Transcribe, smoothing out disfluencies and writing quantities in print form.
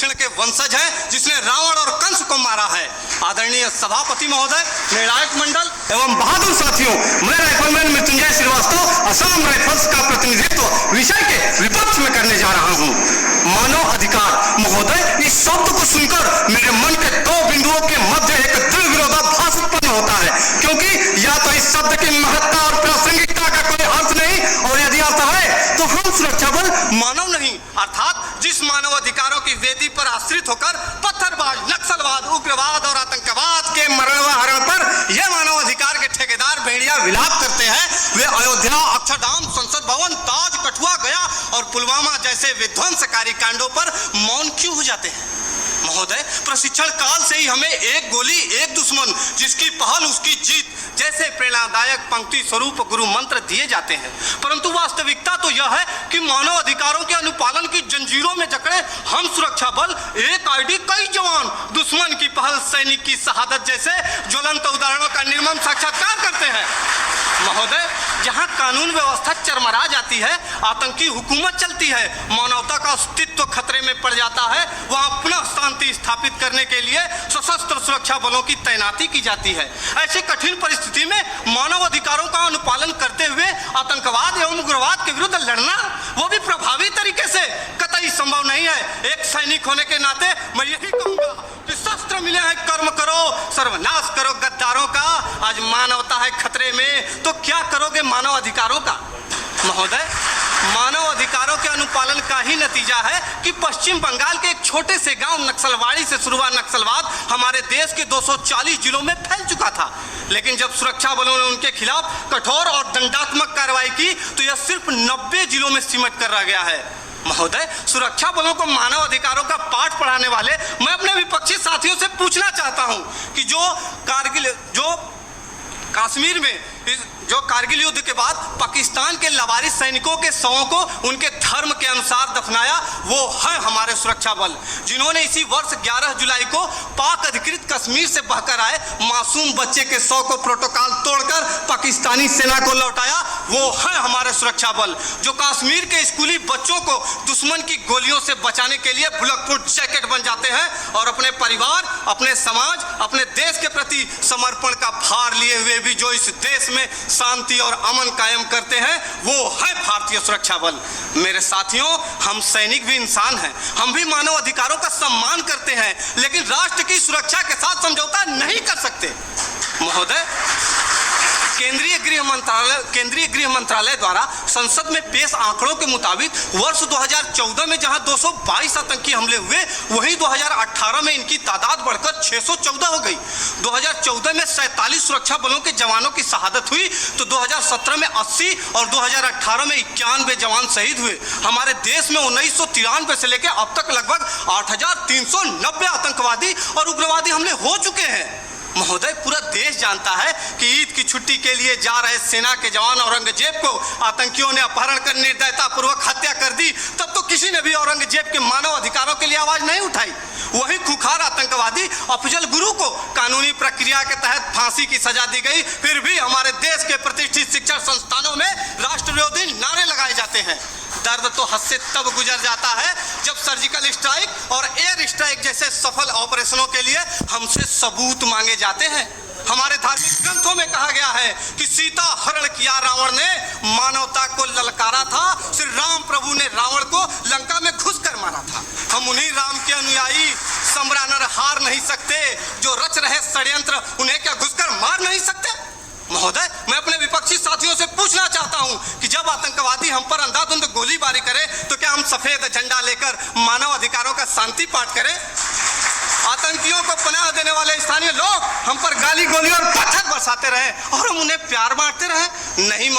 कृष्ण के वंशज हैं, जिसने रावण और कंस को मारा है। आदरणीय सभापति महोदय, निर्णायक मंडल एवं बहादुर साथियों, मैं राइफलमैन मृत्युंजय श्रीवास्तव असम राइफल्स का प्रतिनिधित्व विषय के विपक्ष में करने जा रहा हूं। मानव अधिकार महोदय, इस शब्द को सुनकर मेरे मन के दो बिंदुओं के मध्य एक दृढ़ विरोधाभास उत्पन्न होता है, क्योंकि या तो इस शब्द की महत्ता और प्रासंगिकता का कोई अर्थ नहीं, और यदि अर्थ है तो हम सुरक्षा बल मानव नहीं, अर्थात जिस मानव अधिकारों की वेदी पर आश्रित होकर पत्थरबाज, नक्सलवाद, उग्रवाद और आतंकवाद के मरणोहरण पर यह मानव अधिकार के ठेकेदार भेड़िया विलाप करते हैं, वे अयोध्या, अक्षरधाम, संसद भवन, ताज, कठुआ, गया और पुलवामा जैसे विध्वंसकारी कांडों पर मौन क्यों हो जाते हैं? महोदय, प्रशिक्षण काल से ही हमें एक गोली एक दुश्मन, जिसकी पहल उसकी जीत जैसे प्रेरणादायक पंक्ति स्वरूप गुरु मंत्र दिए जाते हैं, परंतु वास्तविकता तो यह है कि मानव अधिकारों के अनुपालन की जंजीरों में जकड़े हम सुरक्षा बल एक आईडी कई जवान, दुश्मन की पहल सैनिक की शहादत जैसे ज्वलंत उदाहरणों का निर्मम साक्षात्कार करते हैं। महोदय, जहां कानून व्यवस्था चरमरा जाती है, आतंकी हुकूमत चलती है, मानवता का अस्तित्व खतरे में पड़ जाता है, वहां पुनः शांति स्थापित करने के लिए सशस्त्र सुरक्षा बलों की तैनाती की जाती है। ऐसी कठिन परिस्थिति में मानव अधिकारों का अनुपालन करते हुए आतंकवाद एवं उग्रवाद के विरुद्ध लड़ना, वो भी प्रभावी तरीके से, कतई संभव नहीं है। एक सैनिक होने के नाते मैं यही कहूंगा कि शस्त्र मिले हैं, कर्म करो, सर्वनाश करो गद्दारों का। आज मानवता है खतरे में, तो क्या करोगे मानव अधिकारों का? महोदय, मानव अधिकारों के अनुपालन का ही नतीजा है कि पश्चिम बंगाल के एक छोटे से गांव नक्सलवाड़ी से शुरू हुआ नक्सलवाद हमारे देश के 240 जिलों में फैल चुका था, लेकिन जब सुरक्षा बलों ने उनके खिलाफ कठोर और दंडात्मक कार्रवाई की तो यह सिर्फ 90 जिलों में सिमट कर रह गया है। महोदय, सुरक्षा बलों को मानव अधिकारों का पाठ पढ़ाने वाले मैं अपने विपक्षी साथियों से पूछना चाहता हूं कि कश्मीर में जो कारगिल युद्ध के बाद पाकिस्तान के लवारिस सैनिकों के शवों को उनके धर्म के अनुसार दफनाया, वो है हमारे सुरक्षा बल, जिन्होंने इसी वर्ष 11 जुलाई को पाक अधिकृत कश्मीर से बहकर आए मासूम बच्चे के शव को प्रोटोकॉल तोड़कर पाकिस्तानी सेना को लौटाया, वो है हमारे सुरक्षा बल, जो कश्मीर के स्कूली बच्चों को दुश्मन की गोलियों से बचाने के लिए बुलेट प्रूफ जैकेट बन जाते हैं और अपने परिवार, अपने समाज, अपने देश के प्रति समर्पण का भार लिए हुए भी जो इस देश में शांति और अमन कायम करते हैं, वो है भारतीय सुरक्षा बल। मेरे साथियों, हम सैनिक भी इंसान हैं, हम भी मानव अधिकारों का सम्मान करते हैं, लेकिन राष्ट्र की सुरक्षा के साथ समझौता नहीं कर सकते। महोदय, केंद्रीय गृह मंत्रालय द्वारा संसद में पेश आंकड़ों के मुताबिक वर्ष 2014 में जहां 222 आतंकी हमले हुए, वहीं 2018 में इनकी तादाद बढ़कर 614 हो गई। 2014 में 47 सुरक्षा बलों के जवानों की शहादत हुई तो 2017 में 80 और 2018 में 91 जवान शहीद हुए। हमारे देश में 1993 से लेकर अब तक लगभग 8390 आतंकवादी और उग्रवादी हमले हो चुके हैं। महोदय, पूरा देश जानता है कि ईद की छुट्टी के लिए जा रहे सेना के जवान औरंगजेब को आतंकियों ने अपहरण कर निर्दयतापूर्वक हत्या कर दी, तब तो किसी ने भी औरंगजेब के मानव अधिकारों के लिए आवाज नहीं उठाई। वही खुखार आतंकवादी अफजल गुरु को कानूनी प्रक्रिया के तहत फांसी की सजा दी गई, फिर भी हमारे देश के प्रतिष्ठित शिक्षण संस्थानों में राष्ट्रविरोधी नारे लगाए जाते हैं। दर्द तो हद से तब गुजर जाता है जब सर्जिकल स्ट्राइक और एयर स्ट्राइक जैसे सफल ऑपरेशनों के लिए हमसे सबूत मांगे जाते हैं। हमारे धार्मिक ग्रंथों में कहा गया है कि सीता हरण किया रावण ने, मानवता को ललकारा था, श्री राम प्रभु ने रावण को लंका में घुसकर मारा था। हम उन्हीं राम के अनुयायी सम्रानर हार नहीं सकते, जो रच रहे षड्यंत्र उन्हें क्या घुसकर मार नहीं सकते? महोदय, मैं अपने विपक्षी साथियों से पूछना चाहता हूं कि जब आतंकवादी हम पर अंधाधुंध गोलीबारी करे तो क्या हम सफेद झंडा लेकर मानव अधिकारों का शांति पाठ करें? आतंकियों को पनाह देने वाले स्थानीय लोग हम पर गाली गोली और पत्थर बरसाते रहे और हम उन्हें प्यार बांटते रहे? नहीं।